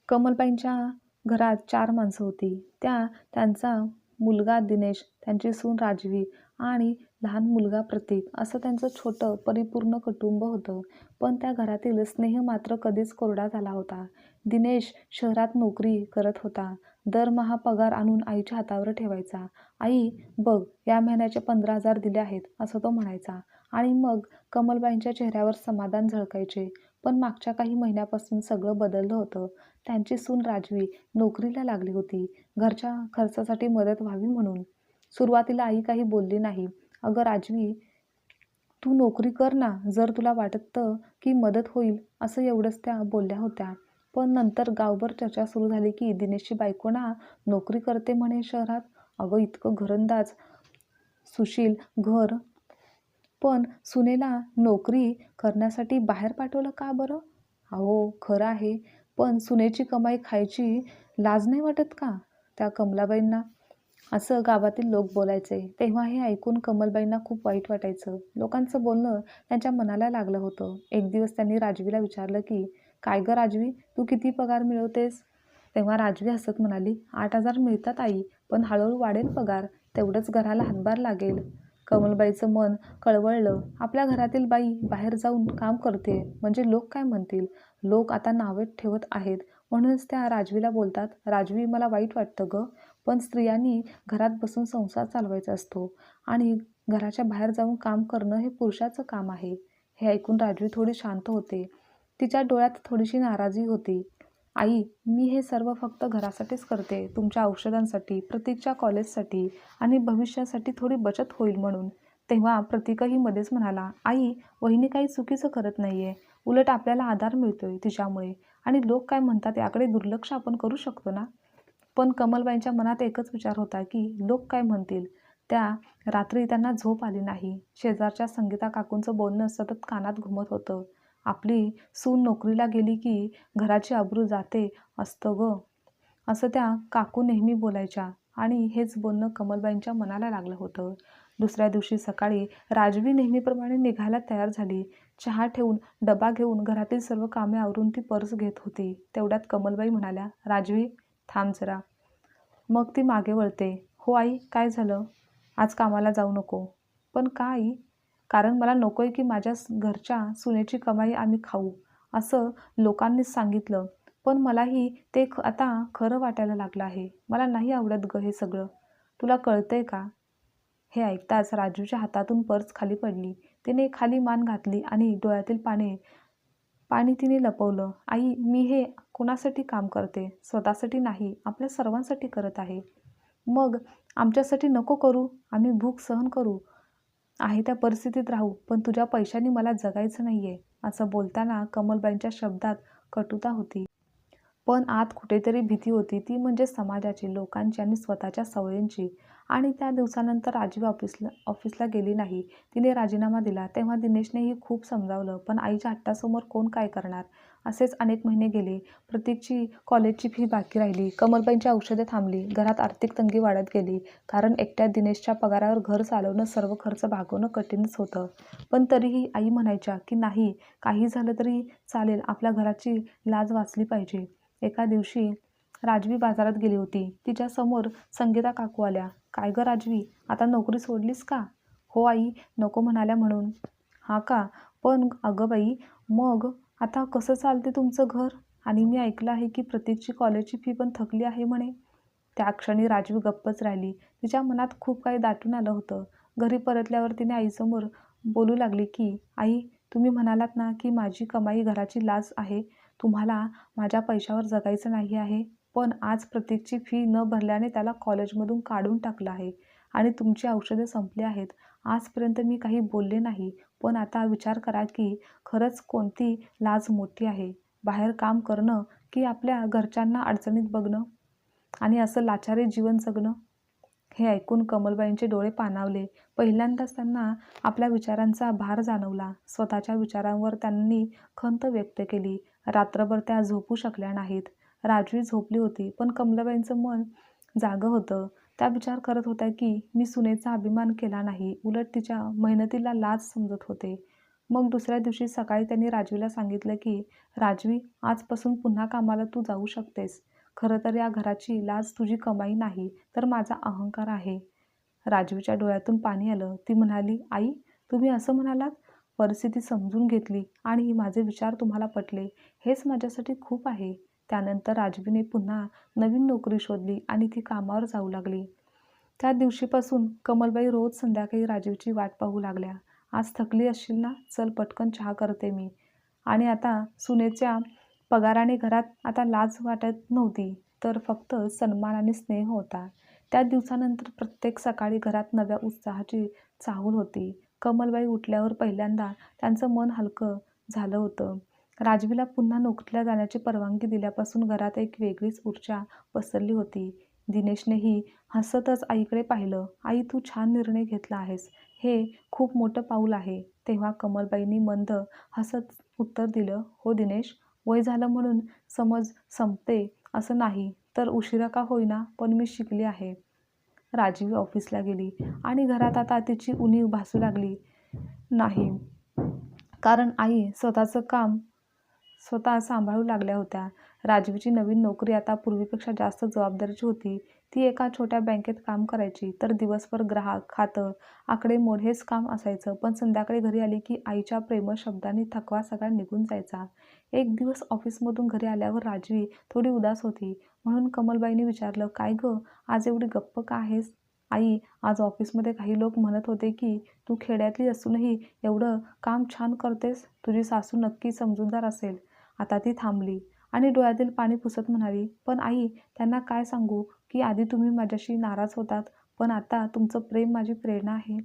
कमलबाईंच्या घरात 4 माणसं होती. त्यांचा मुलगा दिनेश, त्यांची सून राजवी आणि लहान मुलगा प्रतीक असं त्यांचं छोटं परिपूर्ण कुटुंब होतं. पण त्या घरातील स्नेह मात्र कधीच कोरडा झाला होता. दिनेश शहरात नोकरी करत होता. दरमहा पगार आणून आईच्या हातावर ठेवायचा. "आई बघ, या महिन्याचे 15,000 दिले आहेत" असं तो म्हणायचा. आणि मग कमलबाईंच्या चेहऱ्यावर समाधान झळकायचे. पण मागच्या काही महिन्यापासून सगळं बदललं होतं. त्यांची सून राजवी नोकरीला लागली होती, घरच्या खर्चासाठी मदत व्हावी म्हणून. सुरुवातीला आई काही बोलली नाही. "अगं राजवी, तू नोकरी कर ना, जर तुला वाटतं की मदत होईल" असं एवढंच त्या बोलल्या होत्या. पण नंतर गावभर चर्चा सुरू झाली की दिनेशची बायको ना नोकरी करते म्हणे शहरात. अगं इतकं घरंदाज, सुशील घर, पण सुनेला नोकरी करण्यासाठी बाहेर पाठवलं का बरं? अहो खरं आहे, पण सुनेची कमाई खायची लाज नाही वाटत का त्या कमलाबाईंना? असं गावातील लोक बोलायचे. तेव्हा हे ऐकून कमलबाईंना खूप वाईट वाटायचं. लोकांचं बोलणं त्यांच्या मनाला लागलं होतं. एक दिवस त्यांनी राजवीला विचारलं की "काय गं राजवी, तू किती पगार मिळवतेस?" तेव्हा राजवी हसत म्हणाली, "8,000 मिळतात आई, पण हळूहळू वाढेल पगार, तेवढंच घराला हातभार लागेल." कमलबाईचं मन कळवळलं. आपल्या घरातील बाई बाहेर जाऊन काम करतेय म्हणजे लोक काय म्हणतील? लोक आता नावे ठेवत आहेत. म्हणूनच त्या राजवीला बोलतात, "राजवी, मला वाईट वाटतं गं, पण स्त्रियांनी घरात बसून संसार चालवायचा असतो आणि घराच्या बाहेर जाऊन काम करणं हे पुरुषाचं काम आहे." हे ऐकून राजवी थोडी शांत होते. तिच्या डोळ्यात थोडीशी नाराजी होती. "आई, मी हे सर्व फक्त घरासाठीच करते, तुमच्या औषधांसाठी, प्रतीकच्या कॉलेजसाठी आणि भविष्यासाठी थोडी बचत होईल म्हणून." तेव्हा प्रतीकही मध्येच म्हणाला, "आई, वहिनी काही चुकीचं करत नाहीये. उलट आपल्याला आधार मिळतोय तिच्यामुळे, आणि लोक काय म्हणतात याकडे दुर्लक्ष आपण करू शकतो ना." पण कमलबाईंच्या मनात एकच विचार होता की लोक काय म्हणतील. त्या रात्री त्यांना झोप आली नाही. शेजारच्या संगीता काकूंचं बोलणं सतत कानात घुमत होतं. "आपली सून नोकरीला गेली की घराची अब्रू जाते असतं गं," असं त्या काकू नेहमी बोलायच्या. आणि हेच बोलणं कमलबाईंच्या मनाला लागलं होतं. दुसऱ्या दिवशी सकाळी राजवी नेहमीप्रमाणे निघायला तयार झाली. चहा ठेवून डबा घेऊन घरातील सर्व कामे आवरून ती पर्स घेत होती. तेवढ्यात कमलबाई म्हणाल्या, "राजवी, थांब जरा." मग ती मागे वळते. "हो आई, काय झालं? आज कामाला जाऊ नको." "पण का आई?" "कारण मला नकोय की माझ्या घरच्या सुनेची कमाई आम्ही खाऊ, असं लोकांनीच सांगितलं. पण मलाही ते आता खरं वाटायला लागलं आहे. मला नाही आवडत गं हे सगळं. तुला कळतंय का?" हे ऐकताच राजूच्या हातातून पर्स खाली पडली. तिने खाली मान घातली आणि डोळ्यातील पाणी तिने लपवलं. "आई, मी हे कोणासाठी काम करते? स्वतःसाठी नाही, आपल्या सर्वांसाठी करत आहे." "मग आमच्यासाठी नको करू, आम्ही भूक सहन करू, आहे त्या परिस्थितीत राहू, पण तुझ्या पैशांनी मला जगायचं नाहीये." असं बोलताना कमलबाईंच्या शब्दात कटुता होती. पण आत कुठेतरी भीती होती, ती म्हणजे समाजाची, लोकांची आणि स्वतःच्या सवयींची. आणि त्या दिवसानंतर राजवी ऑफिसला गेली नाही. तिने राजीनामा दिला. तेव्हा दिनेशनेही खूप समजावलं, पण आईच्या हट्टासमोर कोण काय करणार? असेच अनेक महिने गेले. प्रतीकची कॉलेजची फी बाकी राहिली. कमलबाईंची औषधे थांबली. घरात आर्थिक तंगी वाढत गेली. कारण एकट्या दिनेशच्या पगारावर घर चालवणं, सर्व खर्च भागवणं कठीणच होतं. पण तरीही आई म्हणायच्या की नाही, काही झालं तरी चालेल, आपल्या घराची लाज वाचली पाहिजे. एका दिवशी राजवी बाजारात गेली होती. तिच्या समोर संगीता काकू आल्या. "काय गं राजवी, आता नोकरी सोडलीस का?" "हो आई, नको म्हणाल्या म्हणून." "हा का? पण अगं बाई, मग आता कसं चालते तुमचं घर? आणि मी ऐकलं आहे की प्रतीकची कॉलेजची फी पण थकली आहे म्हणे." त्या क्षणी राजवी गप्पच राहिली. तिच्या मनात खूप काही दाटून आलं होतं. घरी परतल्यावर तिने आईसमोर बोलू लागली की "आई, तुम्ही म्हणालात ना की माझी कमाई घराची लाज आहे, तुम्हाला माझ्या पैशावर जगायचं नाही आहे. पण आज प्रतीकची फी न भरल्याने त्याला कॉलेजमधून काढून टाकलं आहे आणि तुमची औषधे संपली आहेत. आजपर्यंत मी काही बोलले नाही, पण आता विचार करा की खरंच कोणती लाज मोठी आहे, बाहेर काम करणं की आपल्या घरच्यांना अडचणीत बघणं आणि असं लाचारी जीवन जगणं." हे ऐकून कमलबाईंचे डोळे पाणावले. पहिल्यांदाच त्यांना आपल्या विचारांचा भार जाणवला. स्वतःच्या विचारांवर त्यांनी खंत व्यक्त केली. रात्रभर त्या झोपू शकल्या नाहीत. राजवी झोपली होती, पण कमलाबाईंचं मन जागं होतं. त्या विचार करत होत्या की मी सुनेचा अभिमान केला नाही, उलट तिच्या मेहनतीला लाज समजत होते. मग दुसऱ्या दिवशी सकाळी त्यांनी राजवीला सांगितलं की राजवी, आजपासून पुन्हा कामाला तू जाऊ शकतेस. खरं तर या घराची लाज तुझी कमाई नाही, तर माझा अहंकार आहे. राजवीच्या डोळ्यातून पाणी आलं. ती म्हणाली, आई, तुम्ही असं म्हणालात? परिस्थिती समजून घेतली आणि माझे विचार तुम्हाला पटले, हेच माझ्यासाठी खूप आहे. त्यानंतर राजवीने पुन्हा नवीन नोकरी शोधली आणि ती कामावर जाऊ लागली. त्या दिवशीपासून कमलबाई रोज संध्याकाळी राजवीची वाट पाहू लागल्या. आज थकली असशील ना, चल पटकन चहा करते मी. आणि आता सुनेच्या पगाराने घरात आता लाज वाटत नव्हती, तर फक्त सन्मान आणि स्नेह होता. त्या दिवसानंतर प्रत्येक सकाळी घरात नव्या उत्साहाची चाहूल होती. कमलबाई उठल्यावर पहिल्यांदा त्यांचं मन हलकं झालं होतं. राजवीला पुन्हा नोकरीला जाण्याची परवानगी दिल्यापासून घरात एक वेगळीच ऊर्जा पसरली होती. दिनेशनेही हसतच आईकडे पाहिलं. आई, तू छान निर्णय घेतला आहेस. हे खूप मोठं पाऊल आहे. तेव्हा कमलबाईंनी मंद हसत उत्तर दिलं, हो दिनेश, वय झालं म्हणून समज संपते असं नाही, तर उशिरा का होईना पण मी शिकली आहे. राजवी ऑफिसला गेली आणि घरात आता तिची उणीव भासू लागली नाही. कारण आई स्वतःचं काम स्वतः सांभाळू लागल्या होत्या. राजवीची नवीन नोकरी आता पूर्वीपेक्षा जास्त जबाबदारीची होती. ती एका छोट्या बँकेत काम करायची, तर दिवसभर ग्राहक, खातं, आकडेमोड हेच काम असायचं. पण संध्याकाळी घरी आली की आईच्या प्रेमळ शब्दांनी थकवा सगळा निघून जायचा. एक दिवस ऑफिसमधून घरी आल्यावर राजवी थोडी उदास होती. म्हणून कमलबाईंनी विचारलं, काय गं, आज एवढी गप्प का आहेस? आई, आज ऑफिसमध्ये काही लोक म्हणत होते की तू खेड्यातली असूनही एवढं काम छान करतेस. तुझी सासू नक्की समजूतदार असेल. आता ती थांबली आणि डोळ्यातील पाणी पुसत म्हणाली, पण आई, त्यांना काय सांगू की आधी तुम्ही माझ्याशी नाराज होतात, पण आता तुमचं प्रेम माझी प्रेरणा आहे.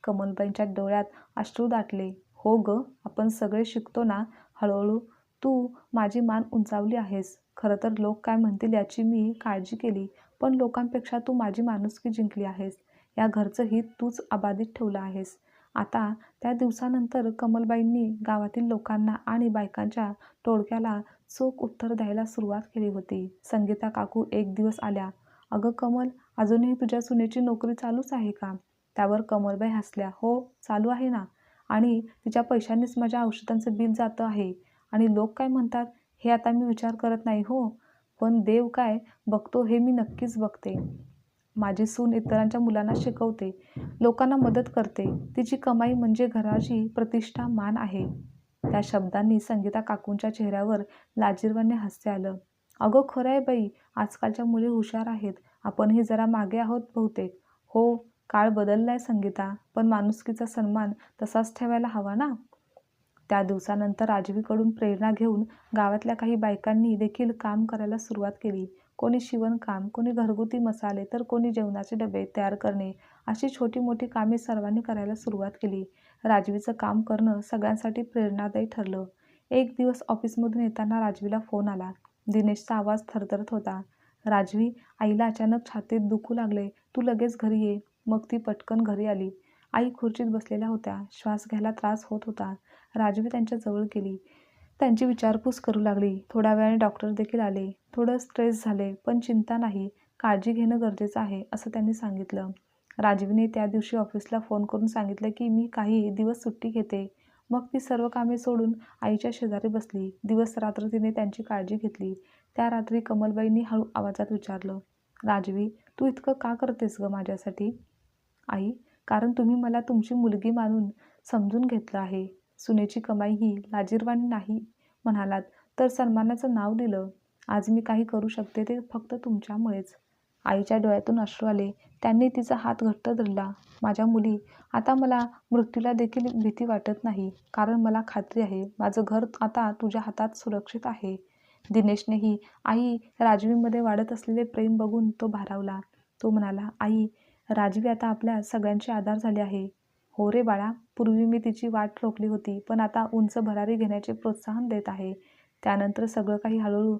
कमलबाईंच्या डोळ्यात अश्रू दाटले. हो ग, आपण सगळे शिकतो ना हळूहळू. तू माझी मान उंचावली आहेस. खरं तर लोक काय म्हणतील याची मी काळजी केली, पण लोकांपेक्षा तू माझी माणुसकी जिंकली आहेस. या घरचं हित तूच अबाधित ठेवलं आहेस. आता त्या दिवसानंतर कमलबाईंनी गावातील लोकांना आणि बायकांच्या टोळक्याला चोख उत्तर द्यायला सुरुवात केली होती. संगीता काकू एक दिवस आल्या. अगं कमल, अजूनही तुझ्या सुनेची नोकरी चालूच आहे का? त्यावर कमलबाई हसल्या. हो, चालू आहे ना. आणि तिच्या पैशांनीच माझ्या औषधांचं बिल जातं आहे. आणि लोक काय म्हणतात हे आता मी विचार करत नाही हो. पण देव काय बघतो हे मी नक्कीच बघते. माझी सून इतरांच्या मुलांना शिकवते, लोकांना मदत करते. तिची कमाई म्हणजे घराची प्रतिष्ठा, मान आहे. त्या शब्दांनी संगीता काकूंच्या चेहऱ्यावर लाजिरवाणे हास्य आलं. अगं खरं आहे बाई, आजकालच्या मुली हुशार आहेत. आपणही जरा मागे आहोत बहुतेक. हो, काळ बदललाय संगीता, पण माणुसकीचा सन्मान तसाच ठेवायला हवा ना. त्या दिवसानंतर राजवीकडून प्रेरणा घेऊन गावातल्या काही बायकांनी देखील काम करायला सुरुवात केली. कोणी शिवणकाम, कोणी घरगुती मसाले, तर कोणी जेवणाचे डबे तयार करणे, अशी छोटी मोठी कामे सर्वांनी करायला सुरुवात केली. राजवीचं काम करणं सगळ्यांसाठी प्रेरणादायी ठरलं. एक दिवस ऑफिसमधून येताना राजवीला फोन आला. दिनेशचा आवाज थरथरत होता. राजवी, आईला अचानक छातीत दुखू लागले, तू लगेच घरी ये. मग ती पटकन घरी आली. आई खुर्चीत बसलेल्या होत्या. श्वास घ्यायला त्रास होत होता. राजवी त्यांच्या जवळ गेली. त्यांची विचारपूस करू लागली. थोड्या वेळाने डॉक्टर देखील आले. थोडं स्ट्रेस झाले, पण चिंता नाही. काळजी घेणं गरजेचं आहे, असं त्यांनी सांगितलं. राजवीने त्या दिवशी ऑफिसला फोन करून सांगितलं की मी काही दिवस सुट्टी घेते. मग ती सर्व कामे सोडून आईच्या शेजारी बसली. दिवस रात्र तिने त्यांची काळजी घेतली. त्या रात्री कमलबाईंनी हळू आवाजात विचारलं, राजवी, तू इतकं का करतेस गं माझ्यासाठी? आई, कारण तुम्ही मला तुमची मुलगी मानून समजून घेतलं आहे. सुनेची कमाई ही लाजिरवाणी नाही म्हणालात, तर सन्मानाचं नाव दिलं. आज मी काही करू शकते ते फक्त तुमच्यामुळेच. आईच्या डोळ्यातून अश्रू आले. त्यांनी तिचा हात घट्ट धरला. माझ्या मुली, आता मला मृत्यूला देखील भीती वाटत नाही, कारण मला खात्री आहे माझं घर आता तुझ्या हातात सुरक्षित आहे. दिनेशनेही आई राजवीमध्ये वाढत असलेले प्रेम बघून तो भारावला. तो म्हणाला, आई, राजवी आता आपल्या सगळ्यांची आधार झाली आहे. हो रे बाळा, पूर्वी मी तिची वाट रोखली होती, पण आता उंच भरारी घेण्याचे प्रोत्साहन देत आहे. त्यानंतर सगळं काही हळूहळू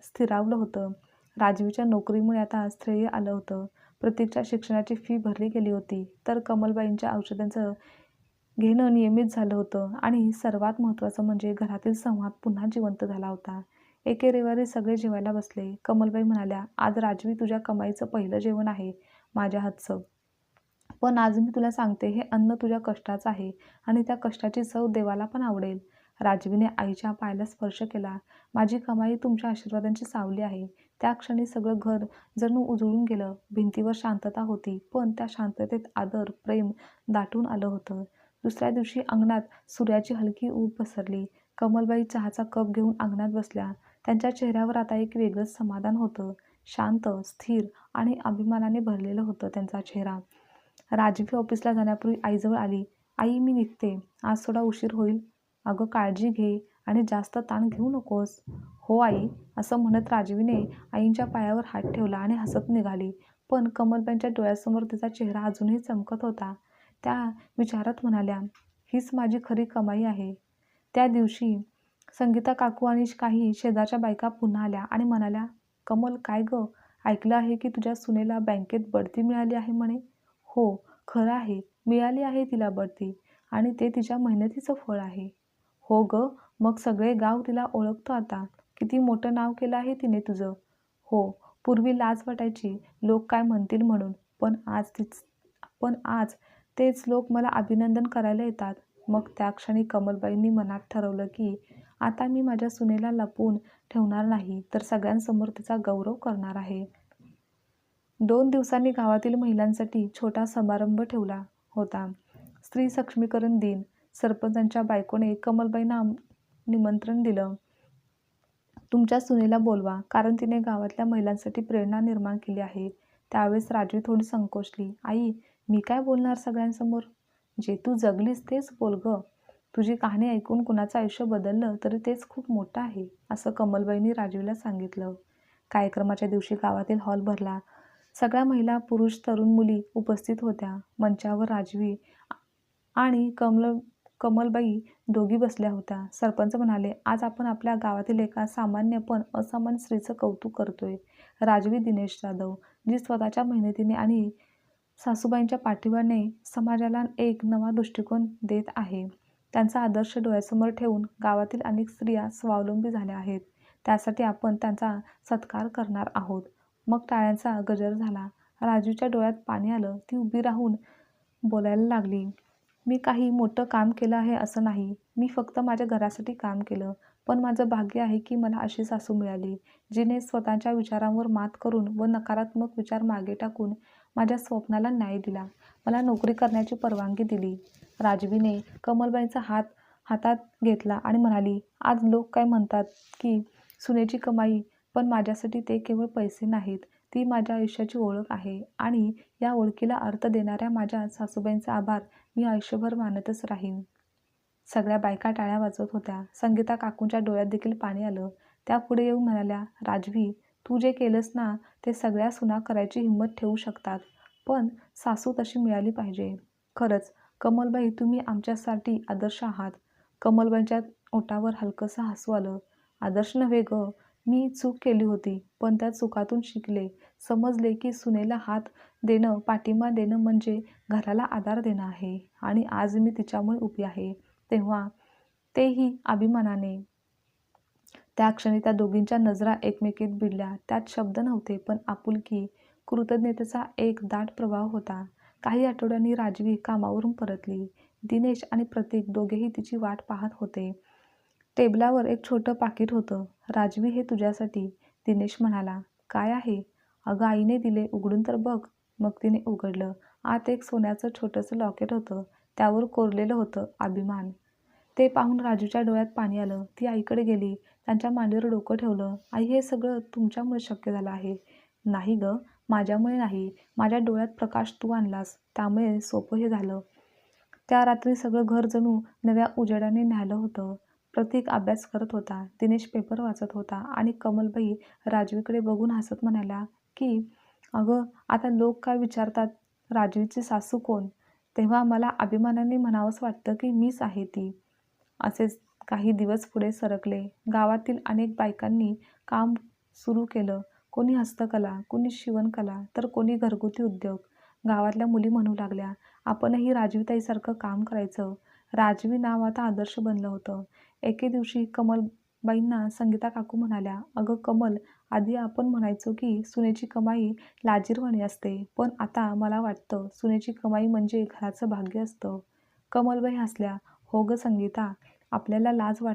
स्थिरावलं होतं. राजवीच्या नोकरीमुळे आता स्थैर्य आलं होतं. प्रतीकच्या शिक्षणाची फी भरली गेली होती, तर कमलबाईंच्या औषधांचं घेणं नियमित झालं होतं आणि सर्वात महत्त्वाचं म्हणजे घरातील संवाद पुन्हा जिवंत झाला होता. एके रविवारी सगळे जेवायला बसले. कमलबाई म्हणाल्या, आज राजवी तुझ्या कमाईचं पहिलं जेवण आहे माझ्या हातचं. पण आज मी तुला सांगते, हे अन्न तुझ्या कष्टाचं आहे आणि त्या कष्टाची चव देवाला पण आवडेल. राजवीने आईच्या पायाला स्पर्श केला. माझी कमाई तुमच्या आशीर्वादांची सावली आहे. त्या क्षणी सगळं घर जणू उजळून गेलं. भिंतीवर शांतता होती, पण त्या शांततेत आदर, प्रेम दाटून आलं होतं. दुसऱ्या दिवशी अंगणात सूर्याची हलकी ऊब पसरली. कमलबाई चहाचा कप घेऊन अंगणात बसल्या. त्यांच्या चेहऱ्यावर आता एक वेगळंच समाधान होतं. शांत, स्थिर आणि अभिमानाने भरलेलं होतं त्यांचा चेहरा. राजवी ऑफिसला जाण्यापूर्वी आईजवळ आली. आई, मी निघते. आज थोडा उशीर होईल. अगं, काळजी घे आणि जास्त ताण घेऊ नकोस. हो आई, असं म्हणत राजवीने आईंच्या पायावर हात ठेवला आणि हसत निघाली. पण कमलबाईंच्या डोळ्यासमोर तिचा चेहरा अजूनही चमकत होता. त्या विचारत म्हणाल्या, हीच माझी खरी कमाई आहे. त्या दिवशी संगीता काकू आणि काही शेजारच्या बायका पुन्हा आल्या आणि म्हणाल्या, कमल, काय गं, ऐकलं आहे की तुझ्या सुनेला बँकेत बढती मिळाली आहे म्हणे. हो, खरं आहे. मिळाली आहे तिला बढती आणि ते तिच्या मेहनतीचं फळ आहे. हो गं, मग सगळे गाव तिला ओळखतं आता. किती मोठं नाव केलं आहे तिने तुझं. हो, पूर्वी लाज वाटायची, लोक काय म्हणतील म्हणून. पण आज तेच लोक मला अभिनंदन करायला येतात. मग त्या क्षणी कमलबाईंनी मनात ठरवलं की आता मी माझ्या सुनेला लपवून ठेवणार नाही, तर सगळ्यांसमोर तिचा गौरव करणार आहे. 2 दिवसांनी गावातील महिलांसाठी छोटा समारंभ ठेवला होता. स्त्री सक्षमीकरण दिन. सरपंचांच्या बायकोने कमलबाईंना निमंत्रण दिलं. तुमच्या सुनेला बोलवा, कारण तिने गावातल्या महिलांसाठी प्रेरणा निर्माण केली आहे. त्यावेळेस राजवी थोडी संकोचली. आई, मी काय बोलणार सगळ्यांसमोर? जे तू जगलीस तेच बोल गं. तुझी कहाणी ऐकून कुणाचं आयुष्य बदललं तरी तेच खूप मोठं आहे, असं कमलबाईंनी राजवीला सांगितलं. कार्यक्रमाच्या दिवशी गावातील हॉल भरला. सगळ्या महिला, पुरुष, तरुण मुली उपस्थित होत्या. मंचावर राजवी आणि कमलबाई दोघी बसल्या होत्या. सरपंच म्हणाले, आज आपण आपल्या गावातील एका सामान्य पण असामान्य स्त्रीचं कौतुक करतोय. राजवी दिनेश जाधव, जी स्वतःच्या मेहनतीने आणि सासूबाईंच्या पाठिंब्याने समाजाला एक नवा दृष्टिकोन देत आहे. त्यांचा आदर्श डोळ्यासमोर ठेवून गावातील अनेक स्त्रिया स्वावलंबी झाल्या आहेत. त्यासाठी आपण त्यांचा सत्कार करणार आहोत. मग टाळ्यांचा गजर झाला. राजूच्या डोळ्यात पाणी आलं. ती उभी राहून बोलायला लागली. मी काही मोठं काम केलं आहे असं नाही. मी फक्त माझ्या घरासाठी काम केलं. पण माझं भाग्य आहे की मला अशी सासू मिळाली, जिने स्वतःच्या विचारांवर मात करून व नकारात्मक विचार मागे टाकून माझ्या स्वप्नाला न्याय दिला. मला नोकरी करण्याची परवानगी दिली. राजवीने कमलबाईंचा हात हातात घेतला आणि म्हणाली, आज लोक काय म्हणतात की सुनेची कमाई, पण माझ्यासाठी ते केवळ पैसे नाहीत. ती माझ्या आयुष्याची ओळख आहे आणि या ओळखीला अर्थ देणाऱ्या माझ्या सासूबाईंचे आभार मी आयुष्यभर मानतच राहीन. सगळ्या बायका टाळ्या वाजवत होत्या. संगीता काकूंच्या डोळ्यात देखील पाणी आलं. त्या पुढे येऊन म्हणाल्या, राजवी, तू जे केलंस ना, ते सगळ्या सुना करायची हिंमत ठेवू शकतात. पण सासू तशी मिळाली पाहिजे. खरंच, कमलबाई, तुम्ही आमच्यासाठी आदर्श आहात. कमलबाईंच्या ओठावर हलकंसं हसू आलं. आदर्श नव्हे गं, मी चूक केली होती, पण त्या चुकातून शिकले. समजले की सुनेला हात देणं, पाठिंबा देणं म्हणजे घराला आधार देणं आहे. आणि आज मी तिच्यामुळे उभी आहे. तेव्हा तेही अभिमानाने. त्या क्षणी त्या दोघींच्या नजरा एकमेकीत भिडल्या. त्यात शब्द नव्हते, पण आपुलकी, कृतज्ञतेचा एक दाट प्रभाव होता. काही आठवड्यांनी राजवी कामावरून परतली. दिनेश आणि प्रतीक दोघेही तिची वाट पाहत होते. टेबलावर एक छोटं पाकीट होतं. राजवी, हे तुझ्यासाठी. दिनेश म्हणाला, काय आहे? अगं, आईने दिले, उघडून तर बघ. मग तिने उघडलं. आत एक सोन्याचं छोटंसं लॉकेट होतं. त्यावर कोरलेलं होतं, अभिमान. ते पाहून राजूच्या डोळ्यात पाणी आलं. ती आईकडे गेली. त्यांच्या मांडीवर डोकं ठेवलं. आई, हे सगळं तुमच्यामुळे शक्य झालं आहे. नाही गं, माझ्यामुळे नाही. माझ्या डोळ्यात प्रकाश तू आणलास, त्यामुळे सोपं हे झालं. त्या रात्री सगळं घर जणू नव्या उजेडाने न्याहाळलं होतं. प्रतीक अभ्यास करत होता. दिनेश पेपर वाचत होता आणि कमलबाई राजवीकडे बघून हसत म्हणाल्या की अगं, आता लोक काय विचारतात, राजवीची सासू कोण? तेव्हा मला अभिमानाने म्हणावंसं वाटतं की मीच आहे ती. असेच काही दिवस पुढे सरकले. गावातील अनेक बायकांनी काम सुरू केलं. कोणी हस्तकला, कोणी शिवणकला, तर कोणी घरगुती उद्योग. गावातल्या मुली म्हणू लागल्या, आपणही राजवीताईसारखं काम करायचं. राजवी नाव आता आदर्श बनलं होतं. एके दिवशी बाईंना संगीता काकू म्हणाल्या, "अगं कमल, आधी आपण म्हणायचो की सुनेची कमाई लाजिरवाणी असते, पण आता मला वाटतं सुनेची कमाई म्हणजे घराचं भाग्य असतं." कमलबाई हसल्या. "हो गं संगीता, आपल्याला लाज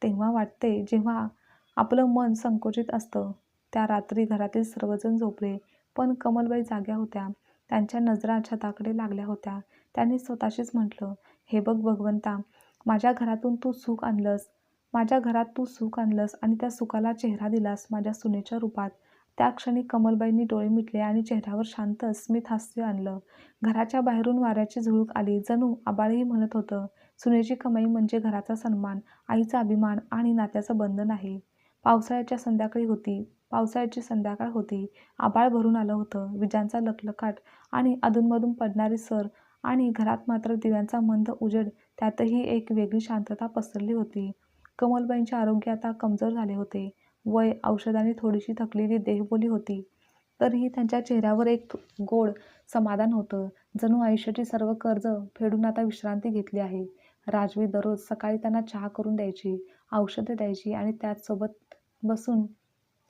तेव्हा वाटते जेव्हा आपलं मन संकोचित असतं." त्या रात्री घरातील सर्वजण झोपले, पण कमलबाई जाग्या होत्या. त्यांच्या नजरा छताकडे लागल्या होत्या. त्यांनी स्वतःशीच म्हटलं, "हे बघ भगवंता, माझ्या घरातून तू सुख आणलंस. माझ्या घरात तू सुख आणलंस आणि त्या सुखाला चेहरा दिलास माझ्या सुनेच्या रूपात." त्या क्षणी कमलबाईंनी डोळे मिटले आणि चेहऱ्यावर शांत स्मित हास्य आणलं. घराच्या बाहेरून वाऱ्याची झुळूक आली. जणू आभाळही म्हणत होतं, "सुनेची कमाई म्हणजे घराचा सन्मान, आईचा अभिमान आणि नात्याचं बंधन आहे." पावसाळ्याची संध्याकाळ होती. आभाळ भरून आलं होतं. विजांचा लखलखाट आणि अधूनमधून पडणारी सर आणि घरात मात्र दिव्यांचा मंद उजेड, त्यातही एक वेगळी शांतता पसरली होती. कमलबाईंचे आरोग्य आता कमजोर झाले होते. वय, औषधांनी थोडीशी थकलेली देहबोली होती. तरीही त्यांच्या चेहऱ्यावर एक गोड समाधान होतं. जणू आयुष्याची सर्व कर्ज फेडून आता विश्रांती घेतली आहे. राजवी दररोज सकाळी त्यांना चहा करून द्यायची, औषधं द्यायची आणि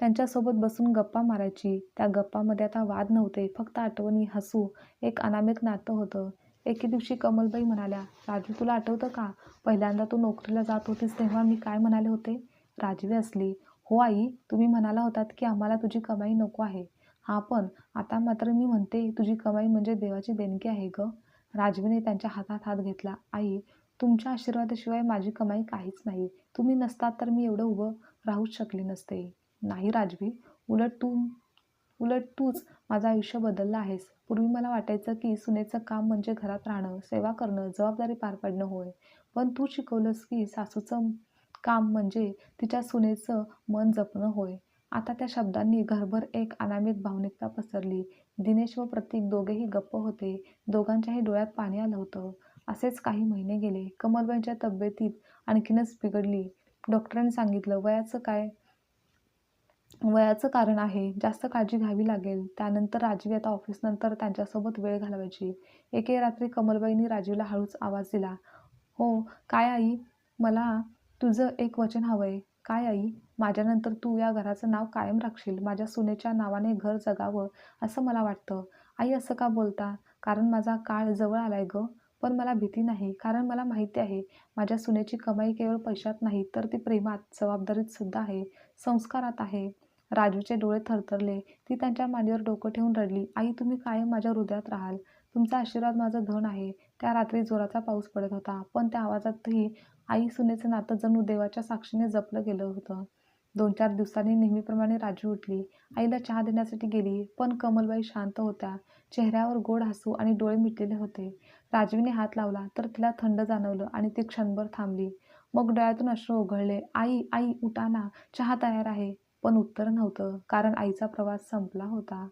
त्यांच्यासोबत बसून गप्पा मारायची. त्या गप्पांमध्ये आता वाद नव्हते, फक्त आठवणी, हसू, एक अनामिक नातं होतं. एके दिवशी कमलबाई म्हणाल्या, "राजवी, तुला आठवतं का? पहिल्यांदा तू नोकरीला जात होतीस तेव्हा मी काय म्हणाले होते?" राजवी हसली. "हो आई, तुम्ही म्हणाला होतात की आम्हाला तुझी कमाई नको आहे." "हां, पण आता मात्र मी म्हणते तुझी कमाई म्हणजे देवाची देणगी आहे गं." राजवीने त्यांच्या हातात हात घेतला. "आई, तुमच्या आशीर्वादाशिवाय माझी कमाई काहीच नाही. तुम्ही नसतात तर मी एवढं उभं राहूच शकले नसते." "नाही राजवी, उलट तूच माझं आयुष्य बदललं आहेस. पूर्वी मला वाटायचं की सुनेचं काम म्हणजे घरात राहणं, सेवा करणं, जबाबदारी पार पाडणं होय. पण तू शिकवलंस की सासूचं काम म्हणजे तिच्या सुनेचं मन जपणं होय." आता त्या शब्दांनी घरभर एक अनामिक भावनिकता पसरली. दिनेश व प्रतीक दोघेही गप्प होते. दोघांच्याही डोळ्यात पाणी आलं होतं. असेच काही महिने गेले. कमलबाईंच्या तब्येतीत आणखीनच बिघडली. डॉक्टरांनी सांगितलं, वयाचं कारण आहे, जास्त काळजी घ्यावी लागेल. त्यानंतर राजवी आता ऑफिसनंतर त्यांच्यासोबत वेळ घालवायची. एके रात्री कमलबाईंनी राजवीला हळूच आवाज दिला, "हो, काय आई? मला तुझं एक वचन हवंय." "काय आई?" "माझ्यानंतर तू या घराचं नाव कायम राखशील. माझ्या सुनेच्या नावाने घर जगावं असं मला वाटतं." "आई, असं का बोलता?" "कारण माझा काळ जवळ आलाय गं. पण मला भीती नाही, कारण मला माहिती आहे माझ्या सुनेची कमाई केवळ पैशात नाही, तर ती प्रेमात, जबाबदारीत सुद्धा आहे, संस्कारात आहे." राजूचे डोळे थरथरले. ती त्यांच्या मांडीवर डोकं ठेवून रडली. "आई, तुम्ही कायम माझ्या हृदयात राहाल. तुमचा आशीर्वाद माझं धन आहे." त्या रात्री जोराचा पाऊस पडत होता, पण त्या आवाजातही आई-सुनेचं नातं जणू देवाच्या साक्षीने जपलं गेलं होतं. 2-4 दिवसांनी नेहमीप्रमाणे राजू उठली. आईला चहा देण्यासाठी गेली, पण कमलबाई शांत होत्या. चेहऱ्यावर गोड हसू आणि डोळे मिटलेले होते. राजवीने हात लावला, तर तिला थंड जाणवलं आणि ती क्षणभर थांबली. मग डोळ्यातून अश्रू ओघळले. "आई, आई, उठा ना, चहा तयार आहे." पण उत्तर नव्हतं, कारण आईचा प्रवास संपला होता.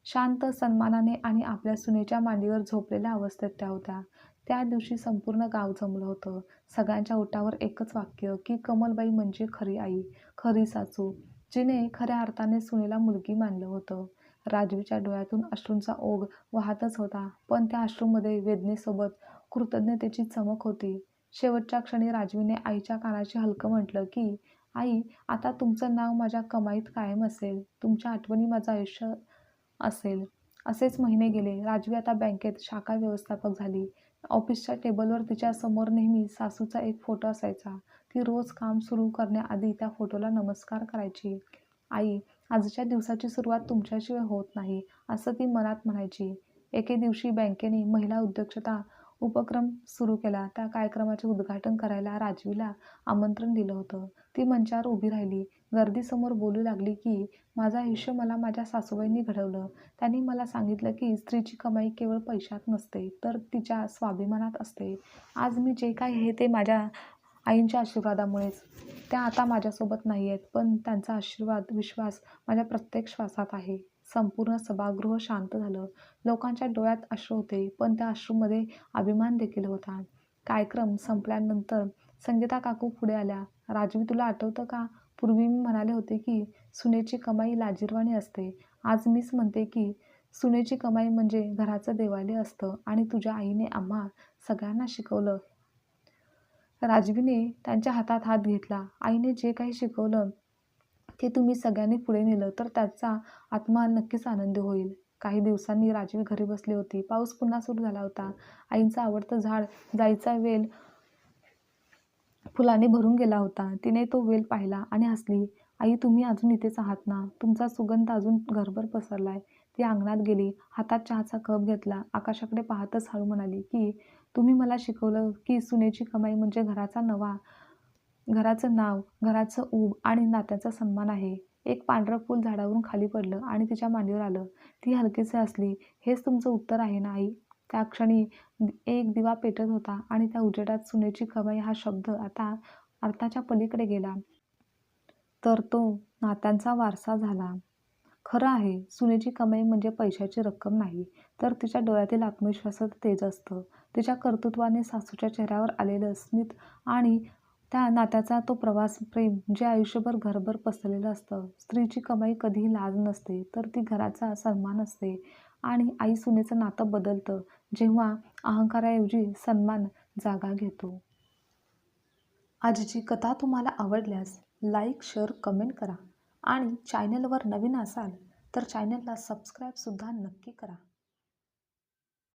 शांत, सन्मानाने आणि आपल्या सुनेच्या मांडीवर झोपलेल्या अवस्थेत त्या होत्या. त्या दिवशी संपूर्ण गाव जमलं होतं. सगळ्यांच्या ओठावर एकच वाक्य की कमलबाई म्हणजे खरी आई, खरी सासू, जिने खऱ्या अर्थाने सुनेला मुलगी मानलं होतं. राजवीच्या डोळ्यातून अश्रूंचा ओघ वाहतच होता, पण त्या अश्रूंमध्ये वेदनेसोबत कृतज्ञतेची चमक होती. शेवटच्या क्षणी राजवीने आईच्या कानाशी हलकं म्हटलं की, "आई, आता तुमचं नाव माझ्या कमाईत कायम असेल. तुमच्या आठवणी माझं आयुष्य असेल." असेच महिने गेले. राजवी आता बँकेत शाखा व्यवस्थापक झाली. ऑफिसच्या टेबलवर तिच्यासमोर नेहमी सासूचा एक फोटो असायचा. ती रोज काम सुरू करण्याआधी त्या फोटोला नमस्कार करायची. "आई, आजच्या दिवसाची सुरुवात तुमच्याशिवाय होत नाही," असं ती मनात म्हणायची. एके दिवशी बँकेने महिला उद्योजकता उपक्रम सुरू केला. त्या कार्यक्रमाचे उद्घाटन करायला राजवीला आमंत्रण दिलं होतं. ती मंचावर उभी राहिली. गर्दीसमोर बोलू लागली की, "माझं आयुष्य मला माझ्या सासूबाईंनी घडवलं. त्यांनी मला सांगितलं की स्त्रीची कमाई केवळ पैशात नसते, तर तिच्या स्वाभिमानात असते. आज मी जे काही आहे ते माझ्या आईंच्या आशीर्वादामुळेच. त्या आता माझ्यासोबत नाही आहेत, पण त्यांचा आशीर्वाद, विश्वास माझ्या प्रत्येक श्वासात आहे." संपूर्ण सभागृह शांत झालं. लोकांच्या डोळ्यात अश्रू होते, पण त्या अश्रूंमध्ये अभिमान देखील होता. कार्यक्रम संपल्यानंतर संगीता काकू पुढे आल्या. "राजवी, तुला आठवतं का? पूर्वी मी म्हणाले होते की सुनेची कमाई लाजिरवाणी असते. आज मीच म्हणते की सुनेची कमाई म्हणजे घराचं देवालय असतं आणि तुझ्या आईने आम्हा सगळ्यांना शिकवलं राजवीने त्यांच्या हातात हात घेतला. आईने जे काही शिकवलं ते तुम्ही सगळ्यांनी पुढे नेलं तर त्याचा आत्मा नक्कीच आनंदी होईल. काही दिवसांनी राजवी घरी बसली होती. पाऊस पुन्हा सुरू झाला होता. आईचं आवडतं झाड जाईचा वेल फुलांनी भरून गेला होता. तिने तो वेल पाहिला आणि हसली. आई, तुम्ही अजून इथेच आहात ना? तुमचा सुगंध अजून घरभर पसरलाय. ती अंगणात गेली. हातात चहाचा कप घेतला. आकाशाकडे पाहतच हळू म्हणाली की तुम्ही मला शिकवलं की सुनेची कमाई म्हणजे घराचं नाव, घराचं ऊब आणि नात्याचा सन्मान आहे. एक पांढरं फूल झाडावरून खाली पडलं आणि तिच्या मांडीवर आलं. ती हलकीसे हसली. हेच तुमचं उत्तर आहे ना आई? त्या क्षणी एक दिवा पेटत होता आणि त्या उजेडात सुनेची कमाई हा शब्द आता अर्थाच्या पलीकडे गेला. तर तो नात्यांचा वारसा झाला. खरं आहे, सुनेची कमाई म्हणजे पैशाची रक्कम नाही, तर तिच्या डोळ्यातील आत्मविश्वासाचं तेज असतं. तिच्या कर्तृत्वाने सासूच्या चेहऱ्यावर आलेलं स्मित आणि त्या नात्याचा तो प्रवास प्रेम जे आयुष्यभर घरभर पसरलेलं असतं. स्त्रीची कमाई कधीही लाज नसते, तर ती घराचा सन्मान असते. आणि आई सुनेचं नातं बदलतं, जेव्हा अहंकाराऐवजी सन्मान जागा घेतो. आजची कथा तुम्हाला आवडल्यास लाईक, शेअर, कमेंट करा आणि चॅनलवर नवीन असाल तर चॅनलला सबस्क्राईबसुद्धा नक्की करा.